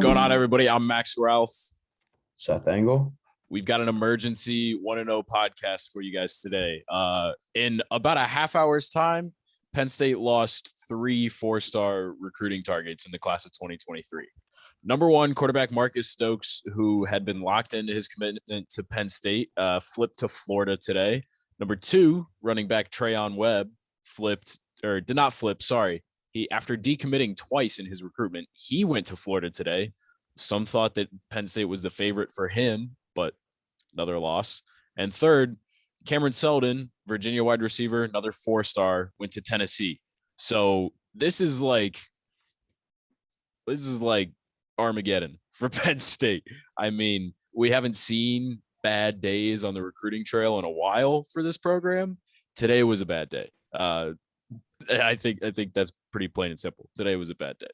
going on, everybody? I'm Max Ralph. Seth Engle. We've got an emergency 1-0 podcast for you guys today. In about a half hour's time, Penn State lost 3 4-star recruiting targets in the class of 2023. Number one, quarterback Marcus Stokes, who had been locked into his commitment to Penn State, flipped to Florida today. Number two, running back Trayon Webb did not flip. After decommitting twice in his recruitment, he went to Florida today. Some thought that Penn State was the favorite for him, but another loss. And third, Cameron Seldon, Virginia wide receiver, another 4-star, went to Tennessee. So this is like Armageddon for Penn State. I mean, we haven't seen bad days on the recruiting trail in a while for this program. Today was a bad day. I think that's pretty plain and simple. Today was a bad day.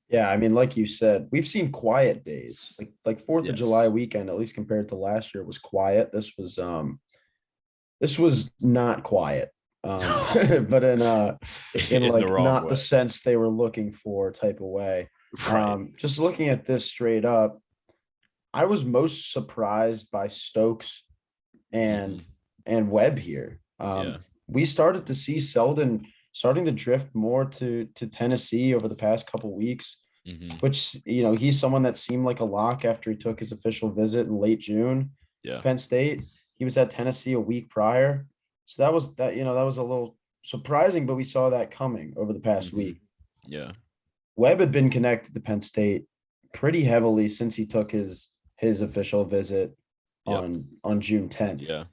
Yeah, I mean, like you said, we've seen quiet days. Like 4th of July weekend, at least compared to last year, was quiet. This was not quiet. But in like not way. The sense they were looking for type of way. Right. Just looking at this straight up, I was most surprised by Stokes and Webb here. We started to see Seldon starting to drift more to Tennessee over the past couple of weeks, which, he's someone that seemed like a lock after he took his official visit in late June. Yeah. Penn State. He was at Tennessee a week prior. So that was a little surprising, but we saw that coming over the past week. Yeah. Webb had been connected to Penn State pretty heavily since he took his official visit on June 10th. Yeah.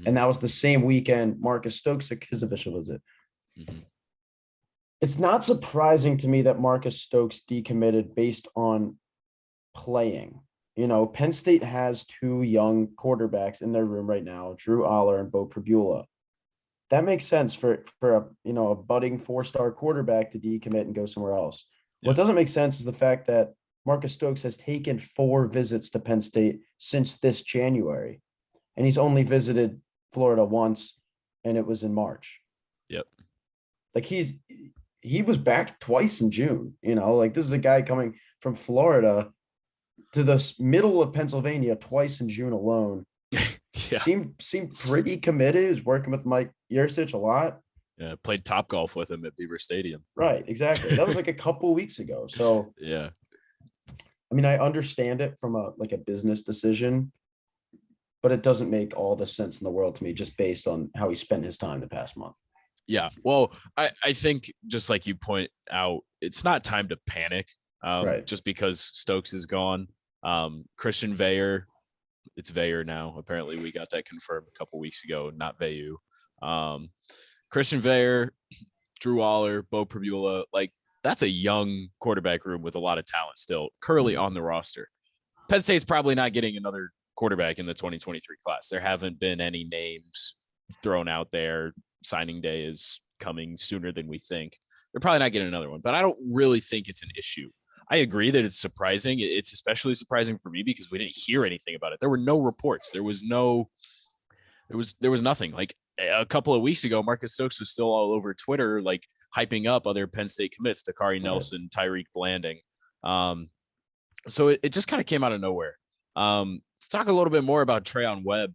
And that was the same weekend Marcus Stokes took his official visit. It's not surprising to me that Marcus Stokes decommitted based on playing. Penn State has 2 young quarterbacks in their room right now, Drew Aller and Bo Pribula. That makes sense for a budding 4-star quarterback to decommit and go somewhere else. Yeah. What doesn't make sense is the fact that Marcus Stokes has taken 4 visits to Penn State since this January. And he's only visited Florida once, and it was in March. Yep. Like he was back twice in June, this is a guy coming from Florida to the middle of Pennsylvania twice in June alone. Yeah. Seemed pretty committed. He was working with Mike Yurcich a lot. Yeah, played Topgolf with him at Beaver Stadium. Right, exactly. That was like a couple weeks ago. So yeah. I mean, I understand it from a business decision, but it doesn't make all the sense in the world to me just based on how he spent his time the past month. Yeah. Well, I think just like you point out, it's not time to panic right. Just because Stokes is gone. Christian Veyer, it's Veyer now. Apparently we got that confirmed a couple weeks ago, not Veyu. Christian Veyer, Drew Aller, Bo Pribula, that's a young quarterback room with a lot of talent still currently on the roster. Penn State's probably not getting another quarterback in the 2023 class. There haven't been any names thrown out there. Signing day is coming sooner than we think. They're probably not getting another one, but I don't really think it's an issue. I agree that it's surprising. It's especially surprising for me because we didn't hear anything about it. There were no reports. There was nothing. Like a couple of weeks ago, Marcus Stokes was still all over Twitter, hyping up other Penn State commits, Dakari Nelson, Tyreek Blanding. So it just kind of came out of nowhere. Let's talk a little bit more about Trayon Webb.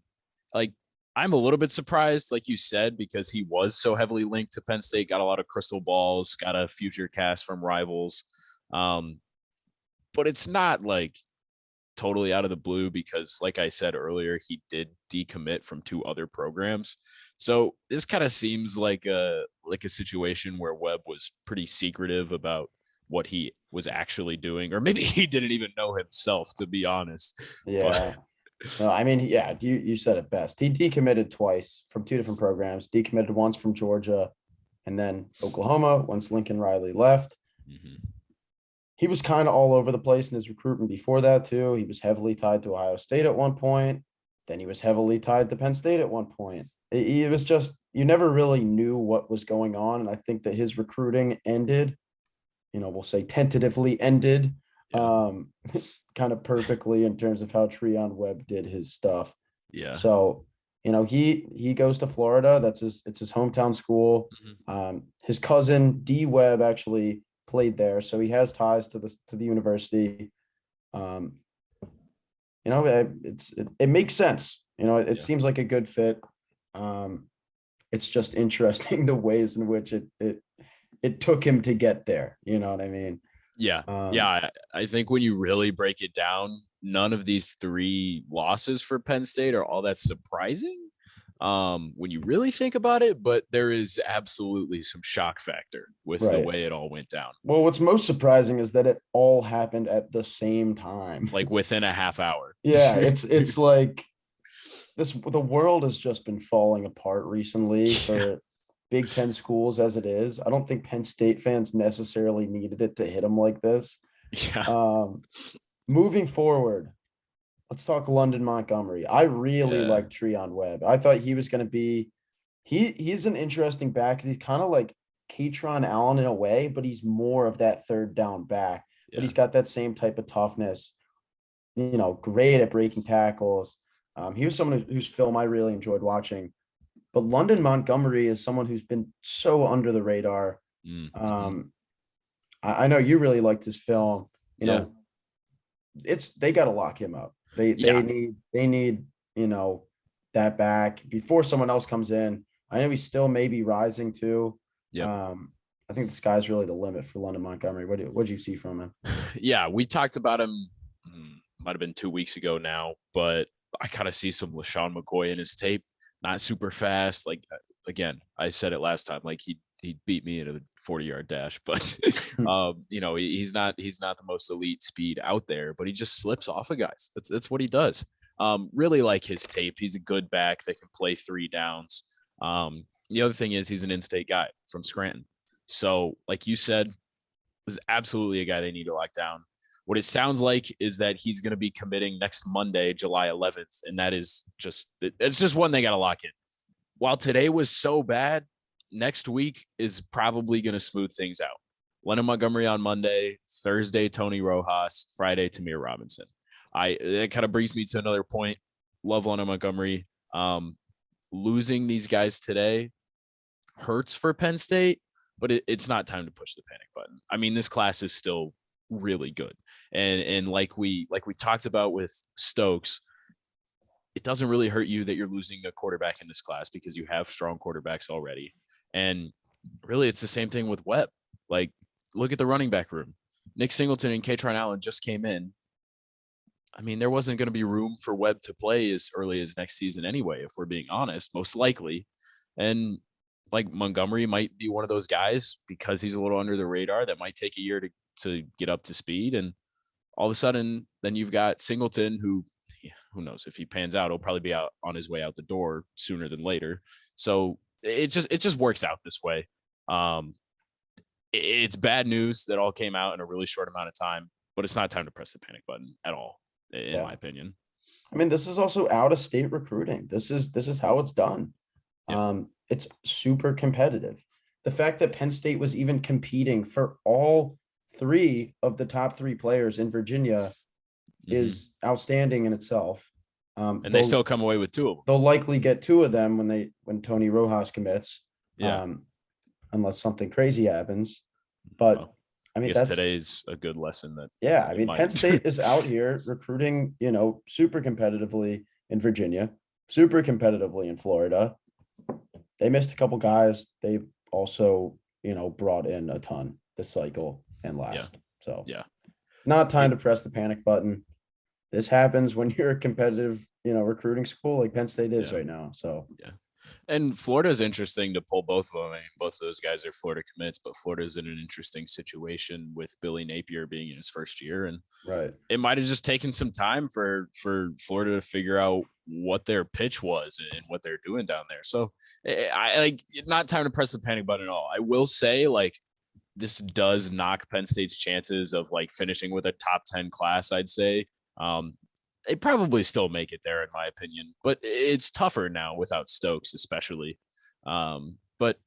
I'm a little bit surprised, like you said, because he was so heavily linked to Penn State, got a lot of crystal balls, got a future cast from rivals. But it's not totally out of the blue because, like I said earlier, he did decommit from 2 other programs. So this kind of seems like a situation where Webb was pretty secretive about what he was actually doing, or maybe he didn't even know himself, to be honest. Yeah. No, I mean, yeah, you said it best. He decommitted twice from 2 different programs, decommitted once from Georgia and then Oklahoma once Lincoln Riley left. He was kind of all over the place in his recruitment before that, too. He was heavily tied to Ohio State at one point. Then he was heavily tied to Penn State at one point. It was just, you never really knew what was going on. And I think that his recruiting ended, we'll say tentatively ended, kind of perfectly in terms of how Trayon Webb did his stuff. Yeah. So, he goes to Florida. It's his hometown school. His cousin D Webb actually played there, so he has ties to the university. It makes sense. It seems like a good fit. It's just interesting the ways in which it took him to get there. You know what I mean? Yeah. I think when you really break it down, none of these 3 losses for Penn State are all that surprising when you really think about it, but there is absolutely some shock factor with the way it all went down. Well, what's most surprising is that it all happened at the same time, like within a half hour. Yeah, it's like the world has just been falling apart recently for Big Ten schools as it is. I don't think Penn State fans necessarily needed it to hit them like this. Yeah. Moving forward, let's talk London Montgomery. I really like Treon Webb. I thought he was going to be he's an interesting back because he's kind of like Katron Allen in a way, but he's more of that third down back. But he's got that same type of toughness. Great at breaking tackles. He was someone whose film I really enjoyed watching. But London Montgomery is someone who's been so under the radar. I know you really liked his film. They got to lock him up. They need that back before someone else comes in. I know he's still maybe rising too. Yeah. I think the sky's really the limit for London Montgomery. What did you see from him? Yeah, we talked about him. Might have been 2 weeks ago now, but I kind of see some LaShawn McCoy in his tape. Not super fast. Like, again, I said it last time. Like he beat me in a 40-yard dash, but he's not the most elite speed out there. But he just slips off of guys. That's what he does. Really like his tape. He's a good back that can play 3 downs. The other thing is he's an in-state guy from Scranton. So, like you said, was absolutely a guy they need to lock down. What it sounds like is that he's going to be committing next Monday, July 11th, and that is it's just one they got to lock in. While today was so bad, next week is probably going to smooth things out. Lennon Montgomery on Monday, Thursday, Tony Rojas, Friday, Tamir Robinson. That kind of brings me to another point. Love Lennon Montgomery. Losing these guys today hurts for Penn State, but it's not time to push the panic button. I mean, this class is still really good. And like we talked about with Stokes, it doesn't really hurt you that you're losing a quarterback in this class because you have strong quarterbacks already. And really, it's the same thing with Webb. Like, look at the running back room. Nick Singleton and Katron Allen just came in. I mean, there wasn't going to be room for Webb to play as early as next season anyway, if we're being honest, most likely. And like Montgomery might be one of those guys because he's a little under the radar that might take a year to get up to speed. And all of a sudden, then you've got Singleton, who knows if he pans out, he'll probably be out on his way out the door sooner than later. So it just works out this way. It's bad news that all came out in a really short amount of time, but it's not time to press the panic button at all, in my opinion. I mean, this is also out of state recruiting. This is how it's done. Yeah. It's super competitive. The fact that Penn State was even competing for all 3 of the top 3 players in Virginia is outstanding in itself. And they still come away with 2 of them. They'll likely get 2 of them when Tony Rojas commits. Yeah. Unless something crazy happens. But I mean, today's a good lesson that. Yeah. I mean, Penn State is out here recruiting, super competitively in Virginia, super competitively in Florida. They missed a couple guys. They also, brought in a ton this cycle and last. Yeah. So not time to press the panic button. This happens when you're a competitive, recruiting school like Penn State is right now. So And Florida is interesting to pull both of them. I mean, both of those guys are Florida commits, but Florida's in an interesting situation with Billy Napier being in his first year. And it might have just taken some time for Florida to figure out what their pitch was and what they're doing down there. So I not time to press the panic button at all. I will say, this does knock Penn State's chances of finishing with a top 10 class, I'd say. They probably still make it there, in my opinion, but it's tougher now without Stokes, especially. But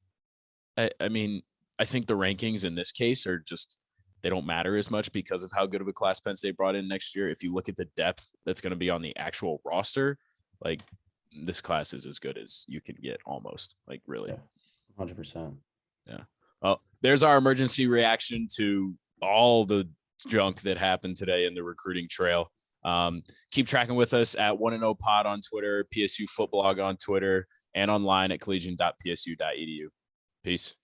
I mean, I think the rankings in this case are they don't matter as much because of how good of a class Penn State brought in next year. If you look at the depth that's going to be on the actual roster, this class is as good as you can get almost, really. 100%. Yeah. Well, there's our emergency reaction to all the junk that happened today in the recruiting trail. Keep tracking with us at 1-0 pod on Twitter, PSU Footblog on Twitter, and online at collegian.psu.edu. Peace.